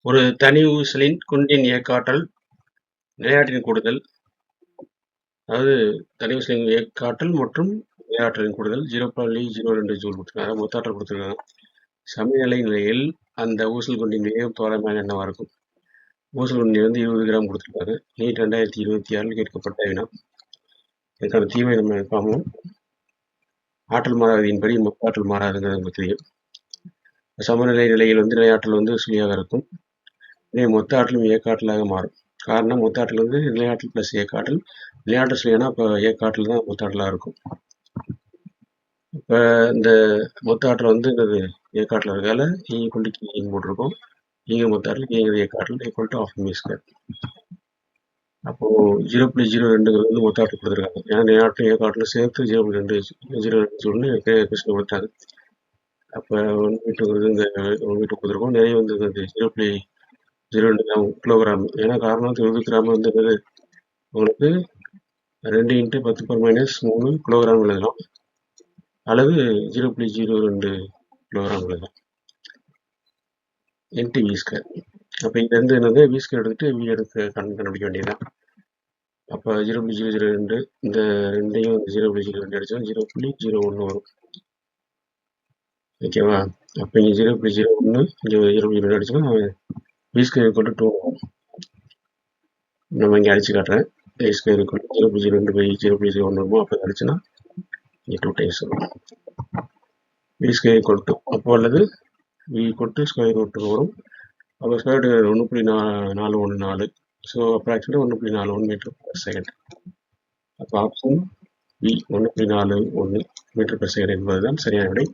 ஒரு தனி ஊசலின் குண்டின் இயக்க ஆற்றல் நிலையாற்றலின் கூடுதல், அதாவது தனி ஊசலின் இயக்க ஆற்றல் மற்றும் நிலையாற்றலின் கூடுதல் 0.02 ஜூல் கொடுத்துருக்காங்க. மொத்த ஆற்றல் கொடுத்துருக்காங்க. சமநிலை நிலையில் அந்த ஊசல் குண்டின் வேகம் தோராயமாக என்னவா இருக்கும்? ஊசல் குண்டி 20 கிராம் கொடுத்துருக்காங்க. நீட் 2026 கேட்கப்பட்ட வினா. இதுக்கான தீர்வை நம்ம பார்ப்போம். ஆற்றல் மாறாததின்படி மொத்த ஆற்றல் மாறாதுங்கிறது நமக்கு தெரியும். சமநிலை நிலையில் நிலையாற்றல் சுழியாக இருக்கும். இதே மொத்த ஆற்றலும் இயக்க ஆற்றலாக மாறும். காரணம் மொத்த ஆற்றல் நிலையாற்றல் பிளஸ் இயக்க ஆற்றல். நிலையாற்றல் சுழியனா அப்போ இயக்க ஆற்றல் தான் மொத்த ஆற்றலாக இருக்கும். இப்போ இந்த மொத்த ஆற்றல் என்னது இயக்க ஆற்றல் இருக்கால ஈக்குவல் போட்டிருக்கோம். இங்கே மொத்த ஆற்றல் இயக்க ஆற்றல் ஈக்குவல் டு 12m². அப்போ 0.02 மொத்த ஆற்றல் கொடுத்துருக்காங்க. ஏன்னா நிலையாற்றல் இயக்க ஆற்றல் சேர்த்து 0.2 ஜூல்னு கொஸ்டின் கொடுத்தாங்க. அப்போ 1 மீட்டருங்கிறது இந்த 1 மீட்டர் கொடுத்துருக்கோம். நிறைய 0.02 கிலோகிராம். ஏன்னா காரணம் 20 கிராம் உங்களுக்கு 2 × 10⁻³ கிலோகிராம் எழுதலாம். அளவு 0.02 கிலோகிராம் எழுதலாம். × v². அப்போ இது என்னது v² எடுத்துட்டு v எடுத்து கண்டுபிடிக்க வேண்டியதுதான். அப்போ 0.002 இந்த ரெண்டையும் 0.02 அடிச்சா 0.01 வரும். ஓகேவா? அப்போ இங்கே 0.01 இங்கே 0.02 அடிச்சோன்னா v² = 2 வரும். நம்ம இங்கே அடிச்சு காட்டுறேன். a² = 0.02/0.01 வருமோ அப்போ அடிச்சுன்னா இங்கே 2 டைம்ஸ் வரும். v² = அப்போ அல்லது v = √2 வரும். அப்போ √2 1.414. ஸோ அப்ராக்சிமேட்டாக 1.41 மீட்டர்/செகண்ட். அப்போ ஆப்ஷன் பி 1.41 மீட்டர்/செகண்ட் என்பதுதான் சரியான விடை.